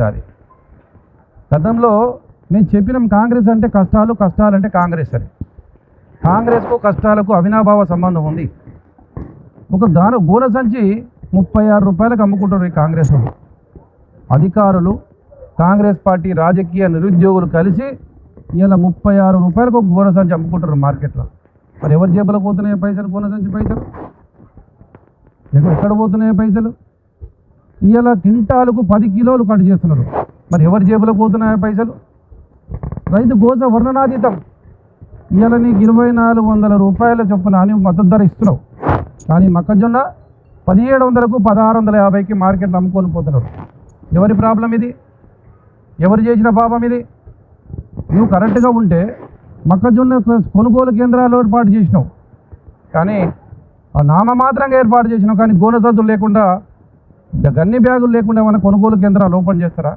అవుతుంది. గతంలో మేము చెప్పినాం కాంగ్రెస్ అంటే కష్టాలు, కష్టాలంటే కాంగ్రెస్ అని. కాంగ్రెస్కు కష్టాలకు అవినాభావ సంబంధం ఉంది. ఒక గోనె సంచి 36 రూపాయలకు అమ్ముకుంటారు ఈ కాంగ్రెస్ వాళ్ళు. అధికారులు, కాంగ్రెస్ పార్టీ రాజకీయ నిరుద్యోగులు కలిసి ఇలా 36 రూపాయలకు ఒక గోనె సంచి అమ్ముకుంటారు మార్కెట్లో. మరి ఎవరి జేబులకు పోతున్నాయి పైసలు? గోనె సంచి పైసలు ఎక్కడ పోతున్నాయి పైసలు? ఇలా క్వింటాలకు 10 కిలోలు కట్ చేస్తున్నారు. మరి ఎవరి జేబులకు పోతున్నాయి పైసలు? రైతు గోస వర్ణనాతీతం. ఇవాళ నీకు 2400 రూపాయల చొప్పున అని మద్దతు ధర ఇస్తున్నావు, కానీ మొక్కజొన్న 1700కు 1650కి మార్కెట్లో అమ్ముకొని పోతున్నారు. ఎవరి ప్రాబ్లం ఇది? ఎవరు చేసిన పాపం ఇది? నువ్వు కరెక్ట్గా ఉంటే మొక్కజొన్న కొనుగోలు కేంద్రాలు ఏర్పాటు చేసినావు, కానీ నామమాత్రంగా ఏర్పాటు చేసినావు. కానీ గోనె సంచులు లేకుండా, గన్ని బ్యాగులు లేకుండా ఏమైనా కొనుగోలు కేంద్రాలు ఓపెన్ చేస్తారా?